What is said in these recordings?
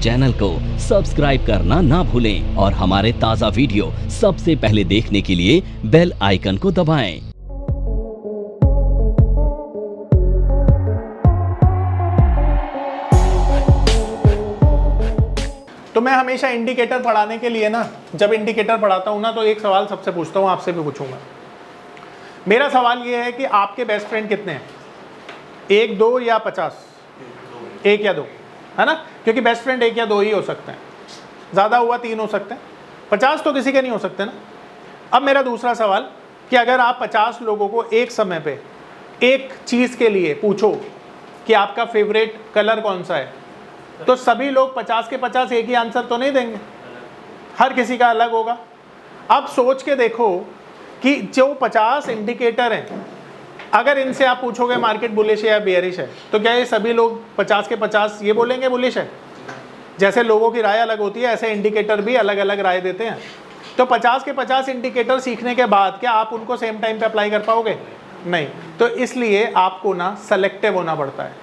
Channel को subscribe करना ना भूलें और हमारे ताज़ा वीडियो सबसे पहले देखने के लिए बेल आइकन को दबाएं। तो मैं हमेशा इंडिकेटर पढ़ाने के लिए ना, जब इंडिकेटर पढ़ाता हूँ ना, तो एक सवाल सबसे पूछता हूँ, आपसे भी पूछूंगा। मेरा सवाल ये है कि आपके बेस्ट फ्रेंड कितने हैं? 1, 2 या 50? 1 या 2, है ना? क्योंकि बेस्ट फ्रेंड 1 या 2 ही हो सकते हैं, ज़्यादा हुआ 3 हो सकते हैं, 50 तो किसी के नहीं हो सकते ना। अब मेरा दूसरा सवाल कि अगर आप 50 लोगों को एक समय पे एक चीज़ के लिए पूछो कि आपका फेवरेट कलर कौन सा है, तो सभी लोग 50 के 50 एक ही आंसर तो नहीं देंगे, हर किसी का अलग होगा। अब सोच के देखो कि जो 50 इंडिकेटर हैं, अगर इनसे आप पूछोगे मार्केट बुलिश है या बेयरिश है, तो क्या ये सभी लोग 50 के 50 ये बोलेंगे बुलिश है? जैसे लोगों की राय अलग होती है, ऐसे इंडिकेटर भी अलग अलग राय देते हैं। तो 50 के 50 इंडिकेटर सीखने के बाद क्या आप उनको सेम टाइम पे अप्लाई कर पाओगे? नहीं। तो इसलिए आपको ना सेलेक्टिव होना पड़ता है,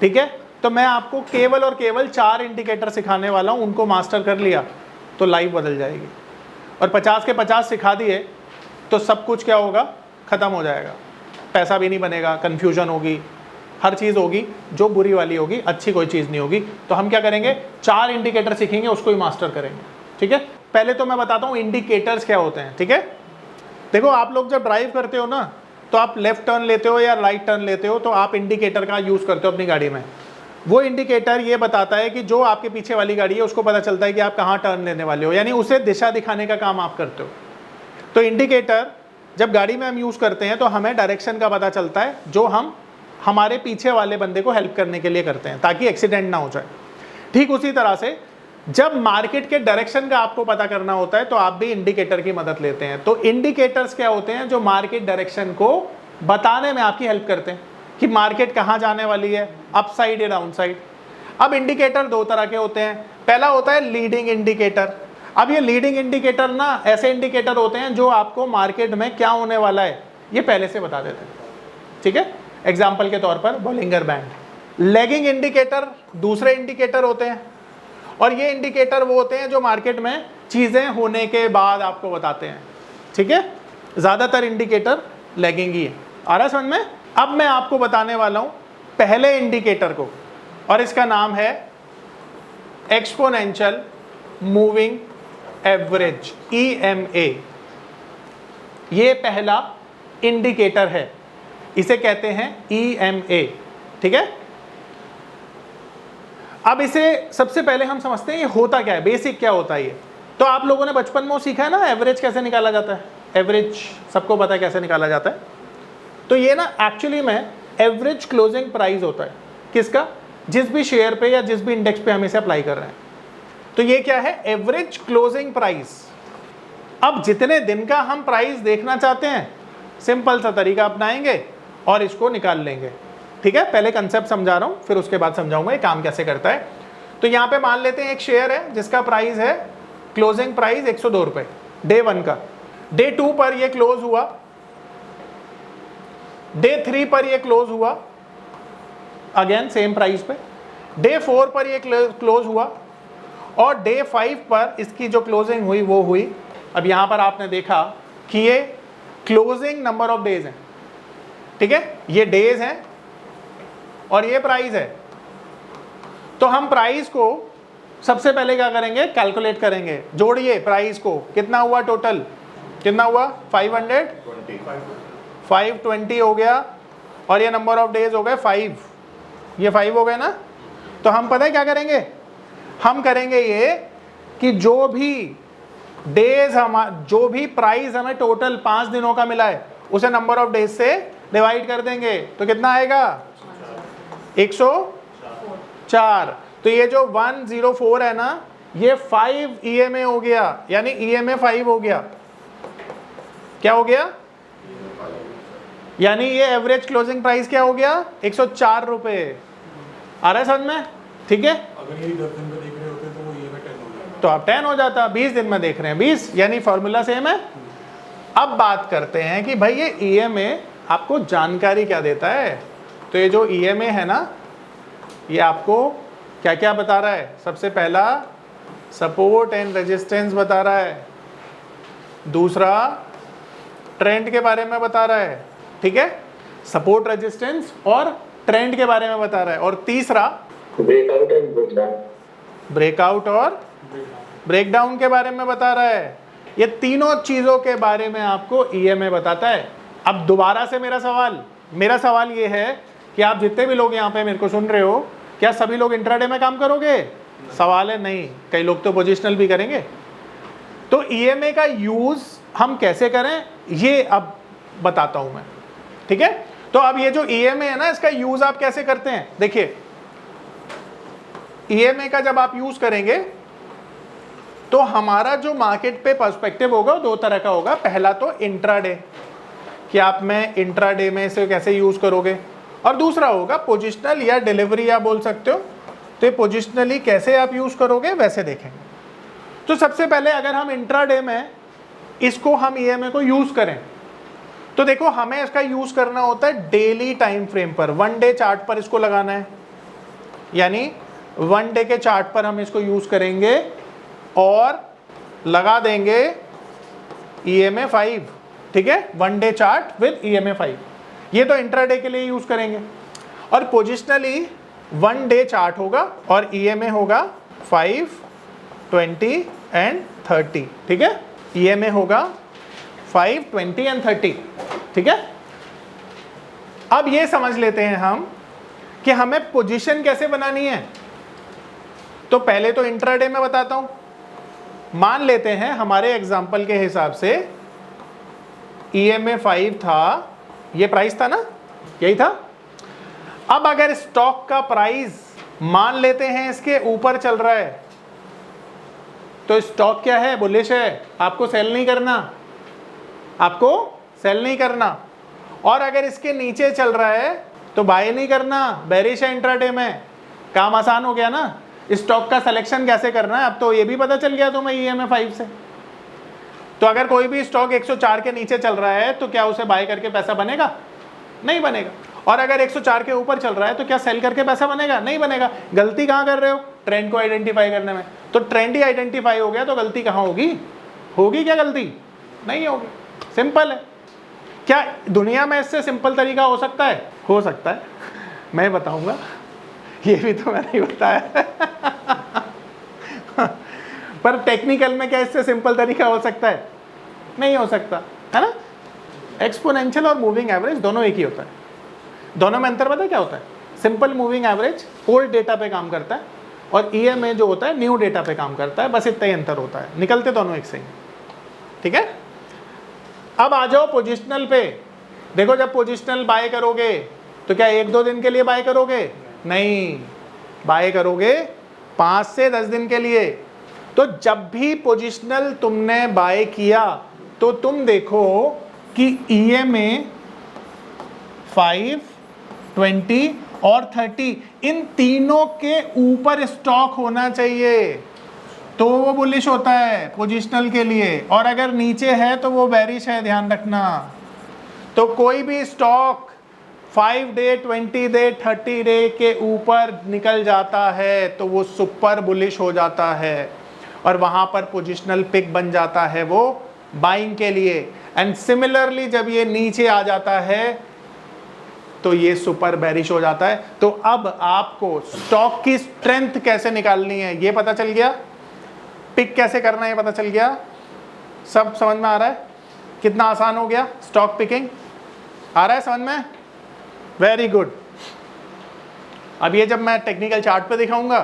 ठीक है? तो मैं आपको केवल और केवल 4 इंडिकेटर सिखाने वाला हूँ, उनको मास्टर कर लिया तो लाइफ बदल जाएगी। और 50 के 50 सिखा दिए तो सब कुछ क्या होगा? ख़त्म हो जाएगा। पैसा भी नहीं बनेगा, कन्फ्यूजन होगी, हर चीज़ होगी जो बुरी वाली होगी, अच्छी कोई चीज़ नहीं होगी। तो हम क्या करेंगे? 4 इंडिकेटर सीखेंगे, उसको ही मास्टर करेंगे, ठीक है? पहले तो मैं बताता हूँ इंडिकेटर्स क्या होते हैं, ठीक है? देखो, आप लोग जब ड्राइव करते हो ना, तो आप लेफ्ट टर्न लेते हो या राइट टर्न लेते हो, तो आप इंडिकेटर का यूज़ करते हो अपनी गाड़ी में। वो इंडिकेटर ये बताता है कि जो आपके पीछे वाली गाड़ी है उसको पता चलता है कि आप कहाँ टर्न लेने वाले हो, यानी उसे दिशा दिखाने का काम आप करते हो। तो इंडिकेटर जब गाड़ी में हम यूज़ करते हैं तो हमें डायरेक्शन का पता चलता है, जो हम हमारे पीछे वाले बंदे को हेल्प करने के लिए करते हैं ताकि एक्सीडेंट ना हो जाए। ठीक उसी तरह से जब मार्केट के डायरेक्शन का आपको पता करना होता है तो आप भी इंडिकेटर की मदद लेते हैं। तो इंडिकेटर्स क्या होते हैं? जो मार्केट डायरेक्शन को बताने में आपकी हेल्प करते हैं कि मार्केट कहाँ जाने वाली है, अप साइड या डाउन साइड। अब इंडिकेटर 2 तरह के होते हैं। पहला होता है लीडिंग इंडिकेटर। अब ये लीडिंग इंडिकेटर ना ऐसे इंडिकेटर होते हैं जो आपको मार्केट में क्या होने वाला है ये पहले से बता देते हैं, ठीक है? एग्जाम्पल के तौर पर बोलिंगर बैंड। लैगिंग इंडिकेटर दूसरे इंडिकेटर होते हैं, और ये इंडिकेटर वो होते हैं जो मार्केट में चीज़ें होने के बाद आपको बताते हैं, ठीक है? ज़्यादातर इंडिकेटर लैगिंग ही है। आ रहा है समझ में? अब मैं आपको बताने वाला हूँ पहले इंडिकेटर को, और इसका नाम है एक्सपोनेंशियल मूविंग एवरेज, EMA। ये पहला इंडिकेटर है, इसे कहते हैं EMA, ठीक है? अब इसे सबसे पहले हम समझते हैं ये होता क्या है, बेसिक क्या होता है ये। तो आप लोगों ने बचपन में सीखा है ना, एवरेज कैसे निकाला जाता है? एवरेज सबको पता है कैसे निकाला जाता है। तो ये ना एक्चुअली में एवरेज क्लोजिंग प्राइस होता है, किसका? जिस भी शेयर पे या जिस भी इंडेक्स पे हम इसे अप्लाई कर रहे हैं। तो ये क्या है? Average closing price. अब जितने दिन का हम प्राइस देखना चाहते हैं, सिंपल सा तरीका अपनाएंगे और इसको निकाल लेंगे, ठीक है? पहले कंसेप्ट समझा रहा हूं, फिर उसके बाद समझाऊंगा ये काम कैसे करता है। तो यहां पे मान लेते हैं एक शेयर है जिसका प्राइस है, क्लोजिंग प्राइस 102 रुपए डे 1 का। डे 2 पर ये क्लोज हुआ, डे 3 पर ये क्लोज हुआ अगेन सेम प्राइस पे, डे 4 पर ये क्लोज हुआ, और डे 5 पर इसकी जो क्लोजिंग हुई वो हुई। अब यहां पर आपने देखा कि ये क्लोजिंग नंबर ऑफ डेज हैं, ठीक है? ये डेज हैं और ये प्राइस है। तो हम प्राइस को सबसे पहले क्या करेंगे? कैलकुलेट करेंगे। जोड़िए प्राइस को, कितना हुआ टोटल? कितना हुआ? 520 हो गया, और ये नंबर ऑफ डेज हो गए 5, ये 5 हो गए ना। तो हम पता है क्या करेंगे? हम करेंगे ये कि जो भी डेज जो भी प्राइस हमें टोटल 5 दिनों का मिला है उसे नंबर ऑफ डेज से डिवाइड कर देंगे। तो कितना आएगा? 104। तो ये जो 104 है ना, ये 5 EMA हो गया, यानी EMA 5 हो गया। क्या हो गया? यानी ये एवरेज क्लोजिंग प्राइस क्या हो गया? 104 रुपए। आ रहा है समझ में? ठीक है? अगर ये 10 दिन में देख रहे होते तो वो EMA 10 हो जाता, तो आप 10 हो जाता। 20 दिन में देख रहे हैं 20, यानी फॉर्मूला सेम है। अब बात करते हैं कि भाई ये EMA आपको जानकारी क्या देता है। तो ये जो EMA है ना, ये आपको क्या क्या बता रहा है? सबसे पहला सपोर्ट एंड रेजिस्टेंस बता रहा है, दूसरा ट्रेंड के बारे में बता रहा है, ठीक है, सपोर्ट रेजिस्टेंस और ट्रेंड के बारे में बता रहा है, और तीसरा ब्रेकआउट एंड ब्रेकडाउन, ब्रेकआउट और ब्रेकडाउन के बारे में बता रहा है। ये तीनों चीजों के बारे में आपको ईएमए बताता है। अब दोबारा से मेरा सवाल ये है कि आप जितने भी लोग यहाँ पे मेरे को सुन रहे हो, क्या सभी लोग इंट्राडे में काम करोगे? सवाल है नहीं, कई लोग तो पोजिशनल भी करेंगे। तो ईएमए का यूज हम कैसे करें ये अब बताता हूं मैं, ठीक है। तो अब ये जो ईएमए है ना, इसका यूज आप कैसे करते हैं? देखिए, ईएमए का जब आप यूज करेंगे तो हमारा जो मार्केट पे पर्सपेक्टिव होगा वो दो तरह का होगा। पहला तो इंट्राडे, कि आप में इंट्राडे में इसे कैसे यूज करोगे, और दूसरा होगा पोजिशनल या डिलीवरी आप बोल सकते हो। तो ये पोजिशनली कैसे आप यूज करोगे वैसे देखेंगे। तो सबसे पहले अगर हम इंट्राडे में इसको हम ईएमए को यूज करें तो देखो, हमें इसका यूज करना होता है डेली टाइम फ्रेम पर, 1 डे चार्ट पर इसको लगाना है। यानी 1 डे के चार्ट पर हम इसको यूज करेंगे और लगा देंगे ईएमए 5, ठीक है, 1 डे चार्ट विद ईएमए 5। ये तो इंट्राडे के लिए यूज करेंगे। और पोजिशनली 1 डे चार्ट होगा और ईएमए होगा 5, 20 एंड 30, ठीक है। ईएमए होगा 5, 20 एंड 30, ठीक है। अब ये समझ लेते हैं हम कि हमें पोजीशन कैसे बनानी है। तो पहले तो इंट्राडे में बताता हूं। मान लेते हैं हमारे एग्जांपल के हिसाब से ईएमए 5 था, ये प्राइस था ना, यही था। अब अगर स्टॉक का प्राइस मान लेते हैं इसके ऊपर चल रहा है, तो स्टॉक क्या है? बुलिश है, आपको सेल नहीं करना, आपको सेल नहीं करना। और अगर इसके नीचे चल रहा है तो बाय नहीं करना, बेरिश है इंट्राडे में। काम आसान हो गया ना। स्टॉक का सिलेक्शन कैसे करना है अब तो ये भी पता चल गया तुम्हें ईएमए 5 से। तो अगर कोई भी स्टॉक 104 के नीचे चल रहा है तो क्या उसे बाय करके पैसा बनेगा? नहीं बनेगा। और अगर 104 के ऊपर चल रहा है तो क्या सेल करके पैसा बनेगा? नहीं बनेगा। गलती कहाँ कर रहे हो? ट्रेंड को आइडेंटिफाई करने में। तो ट्रेंड ही आइडेंटिफाई हो गया तो गलती कहाँ होगी? होगी क्या गलती? नहीं होगी। सिंपल है। क्या दुनिया में इससे सिंपल तरीका हो सकता है? हो सकता है, मैं बताऊंगा। ये भी तो मैंने ही बताया। पर टेक्निकल में क्या इससे सिंपल तरीका हो सकता है? नहीं हो सकता, है ना। एक्सपोनेंशियल और मूविंग एवरेज दोनों एक ही होता है। दोनों में अंतर पता है क्या होता है? Simple moving average old data पे काम करता है और ईएमए जो होता है न्यू डेटा पे काम करता है। बस इतना ही अंतर होता है, निकलते दोनों एक से ही, ठीक है। अब आ जाओ पोजिशनल पे। देखो, जब पोजिशनल बाय करोगे तो क्या 1-2 दिन के लिए बाय करोगे? नहीं, बाय करोगे 5 से 10 दिन के लिए। तो जब भी पोजिशनल तुमने बाय किया तो तुम देखो कि ईएमए 5, 20 और 30 इन तीनों के ऊपर स्टॉक होना चाहिए, तो वो बुलिश होता है पोजिशनल के लिए। और अगर नीचे है तो वो बेरिश है, ध्यान रखना। तो कोई भी स्टॉक 5 डे, 20 डे, 30 डे के ऊपर निकल जाता है तो वो सुपर बुलिश हो जाता है और वहां पर पोजिशनल पिक बन जाता है वो बाइंग के लिए। एंड सिमिलरली जब ये नीचे आ जाता है तो ये सुपर बेरिश हो जाता है। तो अब आपको स्टॉक की स्ट्रेंथ कैसे निकालनी है ये पता चल गया, पिक कैसे करना है ये पता चल गया, सब समझ में आ रहा है? कितना आसान हो गया स्टॉक पिकिंग, आ रहा है समझ में? Very good. अब ये जब मैं टेक्निकल चार्ट पे दिखाऊंगा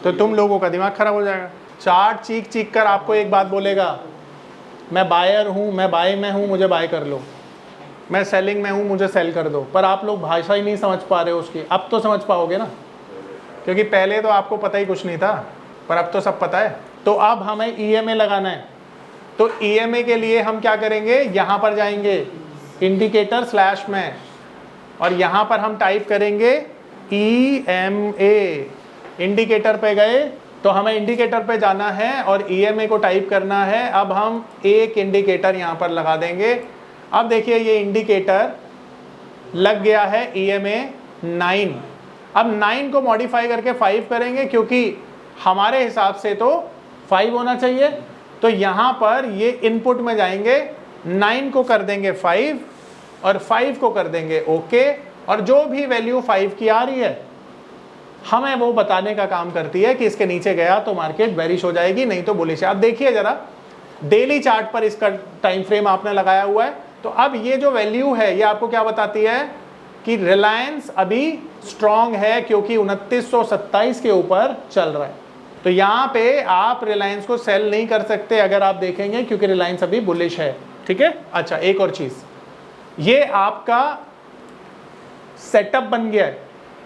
तो तुम लोगों का दिमाग खराब हो जाएगा। चार्ट चीख चीख कर आपको एक बात बोलेगा, मैं बायर हूँ, मैं बाय में हूँ, मुझे बाय कर लो, मैं सेलिंग में हूँ, मुझे सेल कर दो। पर आप लोग भाषा ही नहीं समझ पा रहे हो उसकी। अब तो समझ पाओगे ना, क्योंकि पहले तो आपको पता ही कुछ नहीं था, पर अब तो सब पता है। तो अब हमें ईएमए लगाना है। तो ईएमए के लिए हम क्या करेंगे, यहाँ पर जाएंगे इंडिकेटर स्लैश में और यहाँ पर हम टाइप करेंगे ईएमए। इंडिकेटर पे गए तो हमें इंडिकेटर पे जाना है और ईएमए को टाइप करना है। अब हम एक इंडिकेटर यहाँ पर लगा देंगे। अब देखिए ये इंडिकेटर लग गया है ईएमए 9। अब 9 को मॉडिफाई करके 5 करेंगे, क्योंकि हमारे हिसाब से तो 5 होना चाहिए। तो यहाँ पर ये इनपुट में जाएंगे, 9 को कर देंगे 5 और 5 को कर देंगे ओके, और जो भी वैल्यू 5 की आ रही है हमें वो बताने का काम करती है कि इसके नीचे गया तो मार्केट बेरिश हो जाएगी, नहीं तो बुलिश है। अब देखिए जरा डेली चार्ट पर इसका टाइम फ्रेम आपने लगाया हुआ है, तो अब ये जो वैल्यू है ये आपको क्या बताती है कि रिलायंस अभी स्ट्रांग है, क्योंकि 2927 के ऊपर चल रहा है। तो यहाँ पे आप रिलायंस को सेल नहीं कर सकते अगर आप देखेंगे, क्योंकि रिलायंस अभी बुलिश है। ठीक है, अच्छा एक और चीज, ये आपका सेटअप बन गया है,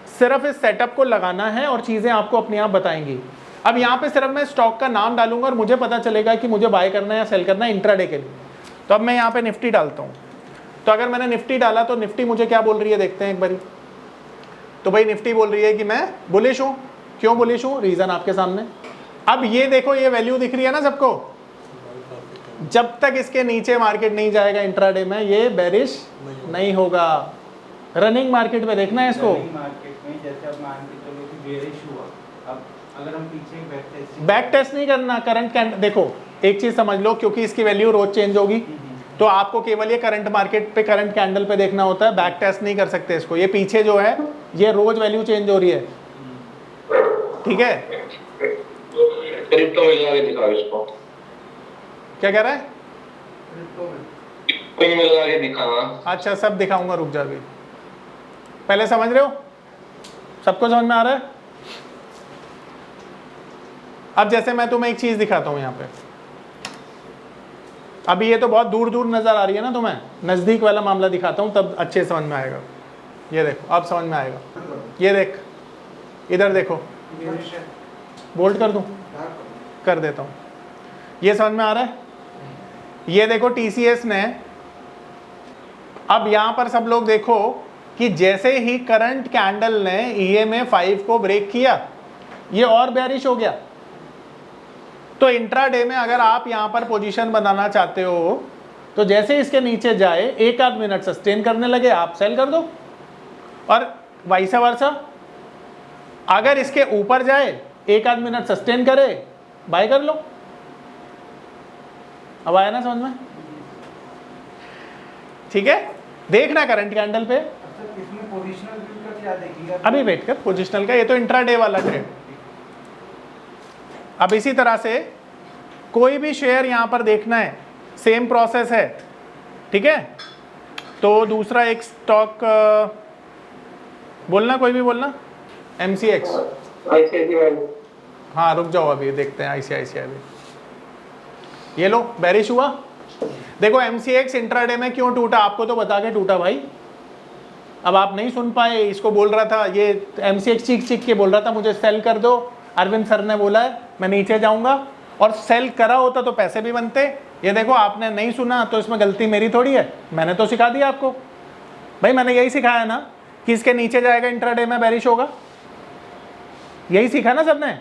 सिर्फ इस सेटअप को लगाना है और चीजें आपको अपने आप बताएंगी। अब यहाँ पे सिर्फ मैं स्टॉक का नाम डालूंगा और मुझे पता चलेगा कि मुझे बाय करना है या सेल करना है इंट्राडे के लिए। तो अब मैं यहाँ पे निफ्टी डालता हूँ, तो अगर मैंने निफ्टी डाला तो निफ्टी मुझे क्या बोल रही है देखते हैं एक बारी। तो भाई निफ्टी बोल रही है कि मैं बुलिश हूँ। क्यों बुलिश हूँ, रीजन आपके सामने। अब ये देखो, ये वैल्यू दिख रही है ना सबको, जब तक इसके नीचे मार्केट नहीं जाएगा इंट्राडे में ये बेरिश नहीं होगा। रनिंग मार्केट में देखना है इसको, मार्केट में जैसे अब मान के चलो कि बेरिश हुआ, अब अगर हम पीछे बैक टेस्ट नहीं करना, करंट कैंडल। देखो एक चीज समझ लो, क्योंकि इसकी वैल्यू रोज चेंज होगी, तो आपको केवल ये करंट मार्केट पे करंट कैंडल पे देखना होता है, बैक टेस्ट नहीं कर सकते इसको। ये पीछे जो है ये रोज वैल्यू चेंज हो रही है, ठीक है। क्रिप्टो में लगा के दिखाओ इसको। क्या कह रहा है, कोई में लगा के दिखाना। अच्छा सब दिखाऊंगा, रुक जा, अभी पहले समझ रहे हो, सबको समझ में आ रहा है। अब जैसे मैं तुम्हें एक चीज दिखाता हूं यहाँ पे, अभी ये तो बहुत दूर दूर नजर आ रही है ना तुम्हें, नजदीक वाला मामला दिखाता हूं तब अच्छे समझ में आएगा। ये देखो अब समझ में आएगा, ये देख इधर देखो, बोल्ड कर दूं, कर देता हूं, ये समझ में आ रहा है। ये देखो टीसीएस ने, अब यहां पर सब लोग देखो कि जैसे ही करंट कैंडल ने ईएमए 5 को ब्रेक किया ये और बेरिश हो गया। तो इंट्राडे में अगर आप यहां पर पोजीशन बनाना चाहते हो तो जैसे इसके नीचे जाए एक आध मिनट सस्टेन करने लगे आप सेल कर दो, और वाइस वर्सा अगर इसके ऊपर जाए एक आध मिनट सस्टेन करे बाय कर लो। अब आया ना समझ में, ठीक है। देखना करंट कैंडल पे, इसमें पोजीशनल व्यू का क्या देखिएगा अभी वेट कर, पोजिशनल का ये तो इंट्राडे वाला ट्रेड। अब इसी तरह से कोई भी शेयर यहां पर देखना है, सेम प्रोसेस है, ठीक है। तो दूसरा एक स्टॉक बोलना, कोई भी बोलना, MCX। हाँ रुक जाओ अभी देखते हैं ICICI भी। ये लो बेरिश हुआ, देखो MCX इंट्राडे में क्यों टूटा, आपको तो बता के टूटा भाई। अब आप नहीं सुन पाए, इसको बोल रहा था, ये MCX चीख चीख के बोल रहा था मुझे सेल कर दो, अरविंद सर ने बोला है मैं नीचे जाऊंगा, और सेल करा होता तो पैसे भी बनते। ये देखो आपने नहीं सुना तो इसमें गलती मेरी थोड़ी है, मैंने तो सिखा दिया आपको भाई, मैंने यही सिखाया ना कि इसके नीचे जाएगा इंट्राडे में बेरिश होगा, यही सीखा ना सबने।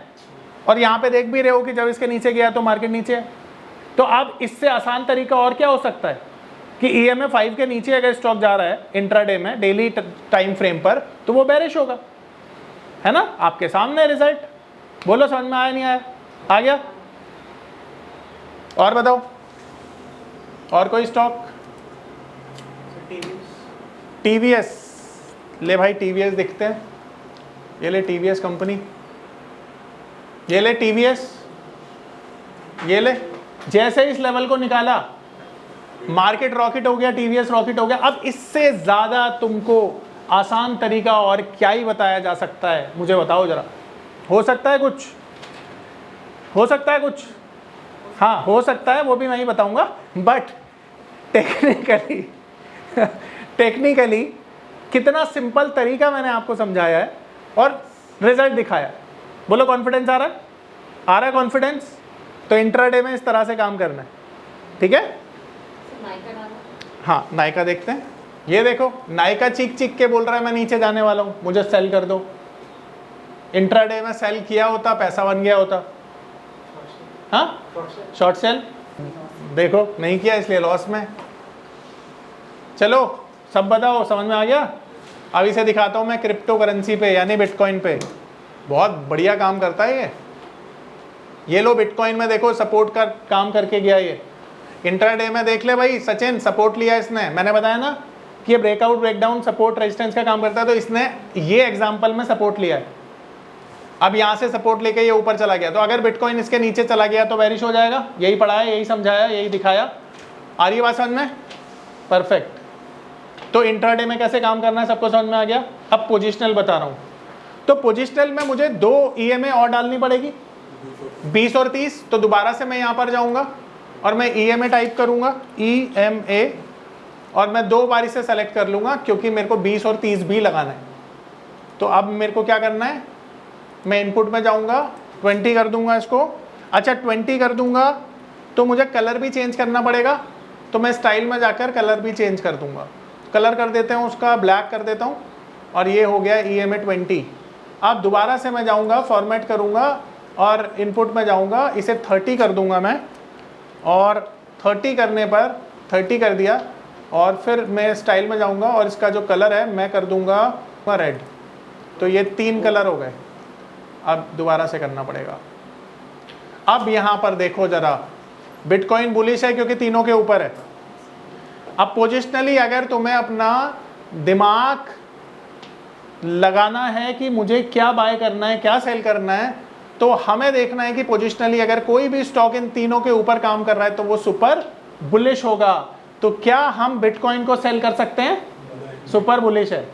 और यहाँ पे देख भी रहे हो कि जब इसके नीचे गया तो मार्केट नीचे है। तो अब इससे आसान तरीका और क्या हो सकता है कि ईएमए 5 के नीचे अगर स्टॉक जा रहा है इंट्राडे में डेली टाइम फ्रेम पर तो वो बेरिश होगा, है ना। आपके सामने रिजल्ट, बोलो समझ में आया नहीं आया, आ गया। और बताओ और कोई स्टॉक, टीवीएस ले भाई, टीवीएस दिखते हैं, ये ले टीवीएस कंपनी, ये ले टीवीएस, ये ले। जैसे इस लेवल को निकाला मार्केट रॉकेट हो गया, टीवीएस रॉकेट हो गया। अब इससे ज्यादा तुमको आसान तरीका और क्या ही बताया जा सकता है, मुझे बताओ जरा। हो सकता है कुछ, हो सकता है कुछ, हाँ हो सकता है, वो भी मैं ही बताऊंगा, बट टेक्निकली टेक्निकली कितना सिंपल तरीका मैंने आपको समझाया है और रिजल्ट दिखाया। बोलो कॉन्फिडेंस आ रहा है, आ रहा है कॉन्फिडेंस। तो इंट्राडे में इस तरह से काम करना है, ठीक है। हाँ नायका देखते हैं, ये देखो नायका चीख चीख के बोल रहा है मैं नीचे जाने वाला हूँ, मुझे सेल कर दो। इंट्राडे में सेल किया होता पैसा बन गया होता, हाँ शॉर्ट सेल, देखो नहीं किया इसलिए लॉस में। चलो सब बताओ, समझ में आ गया। अब इसे दिखाता हूँ मैं क्रिप्टो करेंसी पे यानी बिटकॉइन पे, बहुत बढ़िया काम करता है ये लो बिटकॉइन में देखो सपोर्ट का काम करके गया ये। इंट्राडे में देख ले भाई सचिन, सपोर्ट लिया इसने, मैंने बताया ना कि ये ब्रेकआउट ब्रेकडाउन सपोर्ट रेजिस्टेंस का काम करता है, तो इसने ये एग्जांपल में सपोर्ट लिया है। अब यहाँ से सपोर्ट लेके ये ऊपर चला गया, तो अगर बिटकॉइन इसके नीचे चला गया तो बेरिश हो जाएगा। यही पढ़ाया, यही समझाया, यही दिखाया। आ रही बात समझ में? परफेक्ट। तो इंट्राडे में कैसे काम करना है सबको समझ में आ गया। अब पोजिशनल बता रहा हूँ। तो पोजिशनल में मुझे 2 EMA और डालनी पड़ेगी, 20 और 30। तो दोबारा से मैं यहाँ पर जाऊँगा और मैं EMA टाइप करूँगा, EMA, और मैं 2 बार इसे सेलेक्ट कर लूँगा क्योंकि मेरे को 20 और 30 भी लगाना है। तो अब मेरे को क्या करना है, मैं इनपुट में जाऊँगा, 20 कर दूँगा इसको। अच्छा 20 कर दूँगा तो मुझे कलर भी चेंज करना पड़ेगा, तो मैं स्टाइल में जाकर कलर भी चेंज कर दूँगा। कलर कर देते हैं उसका, ब्लैक कर देता हूँ, और ये हो गया EMA 20। अब दोबारा से मैं जाऊँगा, फॉर्मेट करूँगा और इनपुट में जाऊँगा, इसे 30 कर दूँगा मैं, और 30 करने पर 30 कर दिया, और फिर मैं स्टाइल में जाऊँगा और इसका जो कलर है मैं कर दूँगा रेड। तो ये 3 कलर हो गए। अब दोबारा से करना पड़ेगा। अब यहाँ पर देखो ज़रा, बिटकॉइन बुलिश है क्योंकि तीनों के ऊपर है। अब पोजिशनली अगर तुम्हें अपना दिमाग लगाना है कि मुझे क्या बाय करना है, क्या सेल करना है, तो हमें देखना है कि पोजिशनली अगर कोई भी स्टॉक इन तीनों के ऊपर काम कर रहा है तो वो सुपर बुलिश होगा। तो क्या हम बिटकॉइन को सेल कर सकते हैं? सुपर बुलिश है।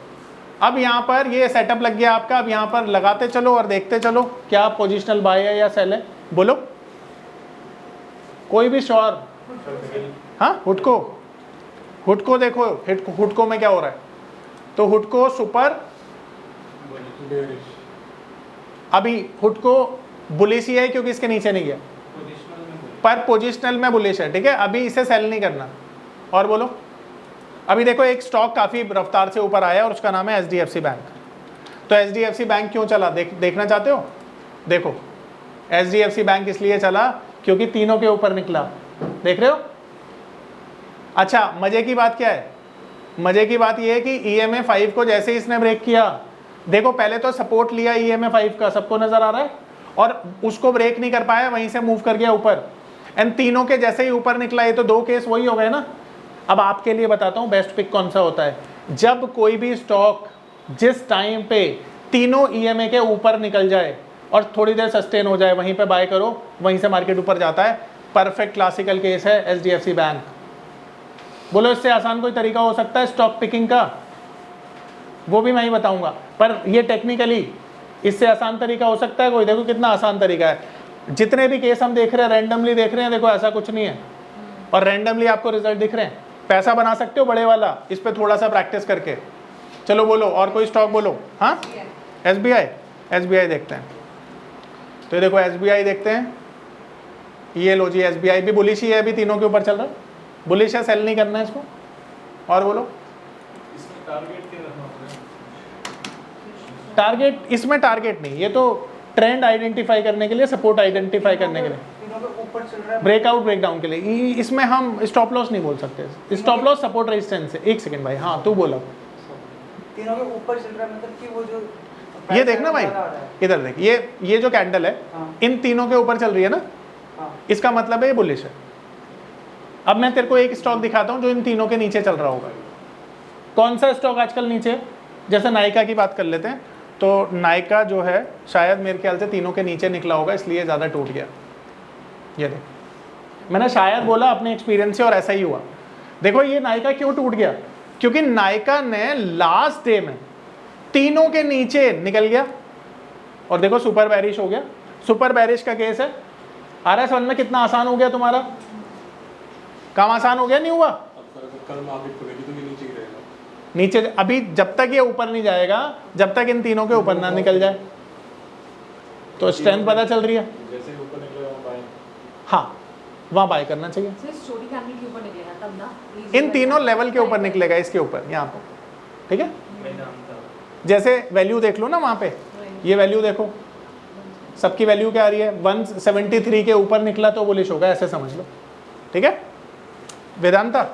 अब यहाँ पर ये सेटअप लग गया आपका। अब यहाँ पर लगाते चलो और देखते चलो क्या पोजिशनल बाय है या सेल है, बोलो कोई भी श्योर। हाँ हुडको देखो, हुडको में क्या हो रहा है, तो हुडको सुपर, अभी हुडको बुलिश ही है क्योंकि इसके नीचे नहीं गया, पर पोजिशनल में बुलिश है। ठीक है, अभी इसे सेल नहीं करना। और बोलो, अभी देखो एक स्टॉक काफ़ी रफ्तार से ऊपर आया और उसका नाम है HDFC बैंक। तो HDFC बैंक क्यों चला, देखना चाहते हो? देखो HDFC बैंक इसलिए चला क्योंकि तीनों के ऊपर निकला, देख रहे हो। अच्छा मज़े की बात क्या है, मज़े की बात यह है कि EMA 5 को जैसे ही इसने ब्रेक किया, देखो पहले तो सपोर्ट लिया EMA 5 का, सबको नज़र आ रहा है, और उसको ब्रेक नहीं कर पाया, वहीं से मूव कर गया ऊपर। एंड तीनों के जैसे ही ऊपर निकला, ये तो 2 केस वही हो गए ना। अब आपके लिए बताता हूँ बेस्ट पिक कौन सा होता है। जब कोई भी स्टॉक जिस टाइम पे तीनों EMA के ऊपर निकल जाए और थोड़ी देर सस्टेन हो जाए, वहीं पे बाय करो, वहीं से मार्केट ऊपर जाता है। परफेक्ट क्लासिकल केस है HDFC बैंक। बोलो इससे आसान कोई तरीका हो सकता है स्टॉक पिकिंग का? वो भी मैं ही बताऊंगा, पर ये टेक्निकली इससे आसान तरीका हो सकता है कोई? देखो कितना आसान तरीका है। जितने भी केस हम देख रहे हैं रैंडमली देख रहे हैं, देखो ऐसा कुछ नहीं है, और रैंडमली आपको रिजल्ट दिख रहे हैं। पैसा बना सकते हो बड़े वाला इस पे थोड़ा सा प्रैक्टिस करके। चलो बोलो और कोई स्टॉक बोलो। हाँ SBI देखते हैं। तो देखो SBI देखते हैं, ये लो जी, SBI भी बुलिश ही है, अभी तीनों के ऊपर चल रहा है, बुलिश है, सेल नहीं करना है इसको। और बोलो इसमें टारगेट क्या रखना पड़ेगा? टारगेट, इसमें टारगेट नहीं, ये तो ट्रेंड आइडेंटिफाई करने के लिए, सपोर्ट आइडेंटिफाई करने के लिए, तीनों के ऊपर चल रहा है, ब्रेकआउट ब्रेकडाउन के लिए। इसमें हम स्टॉप लॉस नहीं बोल सकते, स्टॉप लॉस सपोर्ट रेजिस्टेंस है। एक सेकंड भाई, हाँ तू बोलो। तीनों के ऊपर चल रहा है, मतलब कि वो जो ये देखना भाई, इधर देख, ये जो कैंडल है इन तीनों के ऊपर चल रही है ना, इसका मतलब है ये बुलिश है। अब मैं तेरे को एक स्टॉक दिखाता हूँ जो इन तीनों के नीचे चल रहा होगा। कौन सा स्टॉक आजकल नीचे? जैसे नायका की बात कर लेते हैं, तो नायका जो है शायद मेरे ख्याल से तीनों के नीचे निकला होगा, इसलिए ज़्यादा टूट गया। ये देख, मैंने शायद बोला अपने एक्सपीरियंस से और ऐसा ही हुआ। देखो ये नायका क्यों टूट गया, क्योंकि नायका ने लास्ट डे में तीनों के नीचे निकल गया, और देखो सुपर बैरिश हो गया। सुपर बैरिश का केस है। आ रहा है समझ में कितना आसान हो गया तुम्हारा? काम आसान हो गया, नहीं हुआ? कल मार्केट खुलेगी तो ये नीचे ही रहेगा। नीचे अभी जब तक ये ऊपर नहीं जाएगा, जब तक इन तीनों के ऊपर ना निकल जाए। तो स्ट्रेंथ पता चल रही है। जैसे ऊपर निकलेगा वहाँ बाय। हाँ वहाँ बाय करना चाहिए। छोटी कैंडल के ऊपर निकलेगा तब ना, इन तीनों लेवल के ऊपर निकलेगा, इसके ऊपर यहाँ पर, ठीक है। जैसे वैल्यू देख लो ना वहाँ पे, ये वैल्यू देखो, सबकी वैल्यू क्या आ रही है? 173 के ऊपर निकला तो बुलिश होगा, ऐसे समझ लो, ठीक है। वेदांता,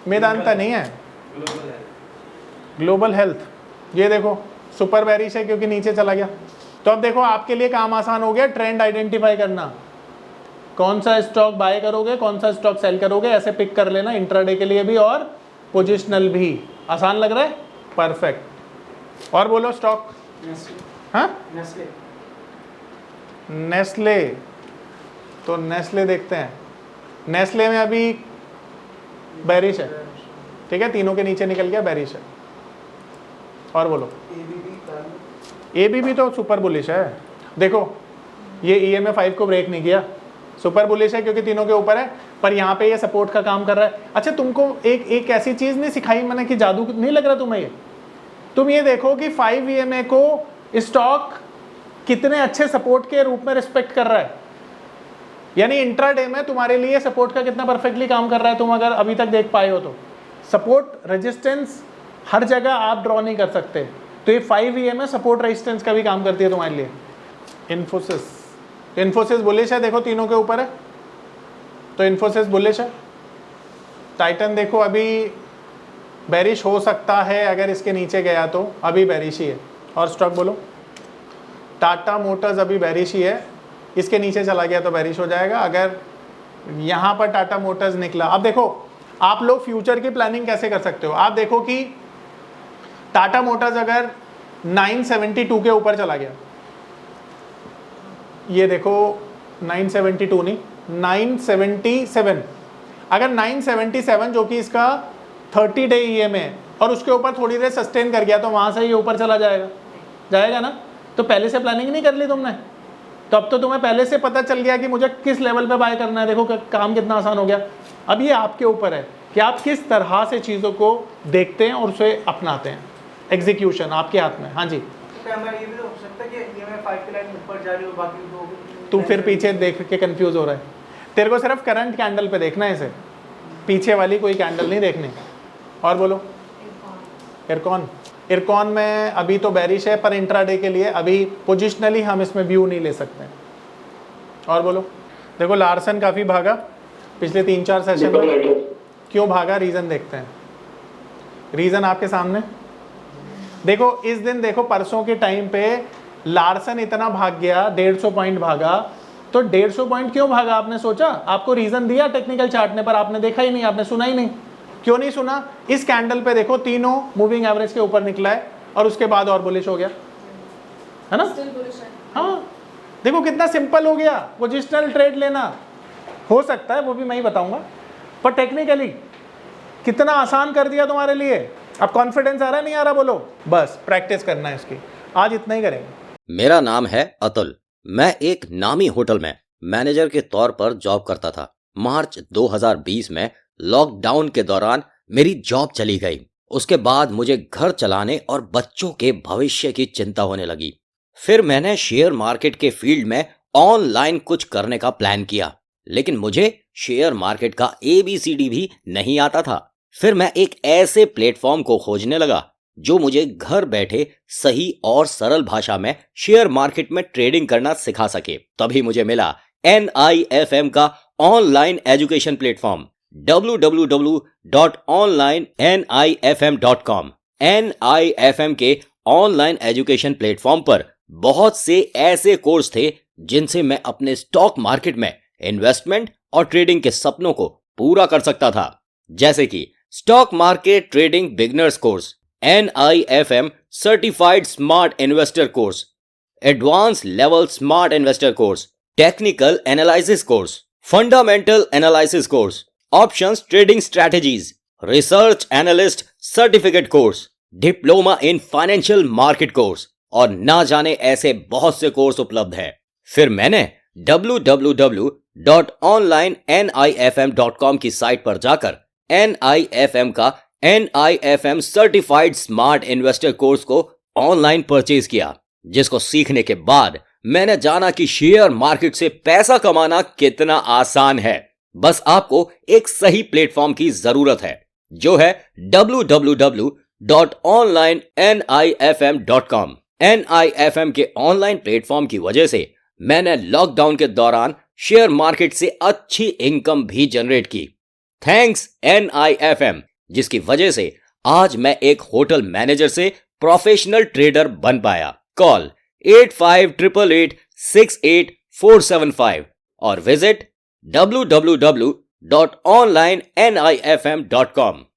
मेदांता नहीं है, ग्लोबल हेल्थ ये देखो सुपर बेरिश है क्योंकि नीचे चला गया। तो अब देखो आपके लिए काम आसान हो गया, ट्रेंड आइडेंटिफाई करना, कौन सा स्टॉक बाय करोगे कौन सा स्टॉक सेल करोगे, ऐसे पिक कर लेना इंट्राडे के लिए भी और पोजिशनल भी। आसान लग रहा है? परफेक्ट। और बोलो स्टॉक। हाँ नेस्ले नेस्ले, तो नेस्ले देखते हैं। नेस्ले में अभी बेरिश है, ठीक है, तीनों के नीचे निकल गया, बेरिश है। और बोलो एबीबी तो सुपर बुलिश है। देखो ये EMA 5 को ब्रेक नहीं किया, सुपर बुलिश है क्योंकि तीनों के ऊपर है, पर यहाँ पे ये सपोर्ट का काम कर रहा है। अच्छा तुमको एक ऐसी चीज नहीं सिखाई मैंने कि जादू नहीं लग रहा तुम्हें ये? तुम ये देखो कि 5 EMA को स्टॉक कितने अच्छे सपोर्ट के रूप में रिस्पेक्ट कर रहा है, यानी इंट्राडे में तुम्हारे लिए सपोर्ट का कितना परफेक्टली काम कर रहा है। तुम अगर अभी तक देख पाए हो तो सपोर्ट रेजिस्टेंस हर जगह आप ड्रॉ नहीं कर सकते, तो ये 5 EMA सपोर्ट रेजिस्टेंस का भी काम करती है तुम्हारे लिए। इन्फोसिस बुलिश है, देखो तीनों के ऊपर है, तो इन्फोसिस बुलिश है। टाइटन देखो अभी बेरिश हो सकता है, अगर इसके नीचे गया तो अभी बेरिश ही है। और स्टॉक बोलो। टाटा मोटर्स अभी बेरिश ही है, इसके नीचे चला गया तो बेरिश हो जाएगा। अगर यहाँ पर टाटा मोटर्स निकला, अब देखो आप लोग फ्यूचर की प्लानिंग कैसे कर सकते हो। आप देखो कि टाटा मोटर्स अगर 972 के ऊपर चला गया, ये देखो 972 नहीं 977, अगर 977 जो कि इसका 30 डे EMA है और उसके ऊपर थोड़ी देर सस्टेन कर गया तो वहां से ये ऊपर चला जाएगा ना। तो पहले से प्लानिंग नहीं कर ली तुमने, तो अब तो तुम्हें पहले से पता चल गया कि मुझे किस लेवल पे बाय करना है। देखो काम कितना आसान हो गया। अब ये आपके ऊपर है कि आप किस तरह से चीज़ों को देखते हैं और उसे अपनाते हैं। एग्जीक्यूशन आपके हाथ में। हाँ जी, ये भी तो हो सकता है कि EMA 5 की लाइन ऊपर जा रही हो, बाकी दो तू फिर पीछे देख के कंफ्यूज हो रहा है। तेरे को सिर्फ करंट कैंडल पे देखना है इसे, पीछे वाली कोई कैंडल नहीं देखनी। और बोलो इरकॉन में अभी तो बेरिश है, पर इंट्राडे के लिए अभी पोजिशनली हम इसमें व्यू नहीं ले सकते। और बोलो देखो लार्सन काफ़ी भागा पिछले 3-4 सेशन में। क्यों भागा, रीज़न देखते हैं। रीज़न आपके सामने देखो। इस दिन देखो परसों के टाइम पे लार्सन इतना भाग गया, 150 पॉइंट भागा। तो 150 पॉइंट क्यों भागा आपने सोचा? आपको रीज़न दिया टेक्निकल चार्ट ने, पर आपने देखा ही नहीं, आपने सुना ही नहीं। क्यों नहीं सुना? इस कैंडल पे देखो तीनों मूविंग एवरेज के ऊपर निकला है और उसके बाद और बुलिश हो गया, है ना। हाँ देखो कितना सिंपल हो गया। पोजिशनल ट्रेड लेना हो सकता है, वो भी मैं ही बताऊंगा, पर टेक्निकली कितना आसान कर दिया तुम्हारे लिए। अब कॉन्फिडेंस आ रहा है नहीं आ रहा? बोलो। बस प्रैक्टिस करना है इसकी, आज इतना ही करेंगे। मेरा नाम है अतुल। मैं एक नामी होटल में मैनेजर के तौर पर जॉब करता था। मार्च 2020 में लॉकडाउन के दौरान मेरी जॉब चली गई। उसके बाद मुझे घर चलाने और बच्चों के भविष्य की चिंता होने लगी। फिर मैंने शेयर मार्केट के फील्ड में ऑनलाइन कुछ करने का प्लान किया, लेकिन मुझे शेयर मार्केट का ABCD भी नहीं आता था। फिर मैं एक ऐसे प्लेटफॉर्म को खोजने लगा जो मुझे घर बैठे सही और सरल भाषा में शेयर मार्केट में ट्रेडिंग करना सिखा सके। तभी मुझे मिला NIFM का online education platform www.onlinenifm.com। NIFM के ऑनलाइन एजुकेशन प्लेटफॉर्म पर बहुत से ऐसे कोर्स थे जिनसे मैं अपने स्टॉक मार्केट में इन्वेस्टमेंट और ट्रेडिंग के सपनों को पूरा कर सकता था, जैसे कि stock market trading beginners course, NIFM certified smart investor course, advance level smart investor course, technical analysis course, fundamental analysis course, options trading strategies, research analyst certificate course, diploma in financial market course और ना जाने ऐसे बहुत से course उपलब्ध है। फिर मैंने www.onlinenifm.com की साइट पर जाकर NIFM का NIFM certified smart investor course को ऑनलाइन परचेज किया, जिसको सीखने के बाद मैंने जाना कि शेयर मार्केट से पैसा कमाना कितना आसान है। बस आपको एक सही प्लेटफॉर्म की जरूरत है, जो है www.onlinenifm.com। NIFM के ऑनलाइन प्लेटफॉर्म की वजह से मैंने लॉकडाउन के दौरान शेयर मार्केट से अच्छी इनकम भी जनरेट की। थैंक्स NIFM, जिसकी वजह से आज मैं एक होटल मैनेजर से प्रोफेशनल ट्रेडर बन पाया। कॉल 8588868475 और विजिट www.onlinenifm.com।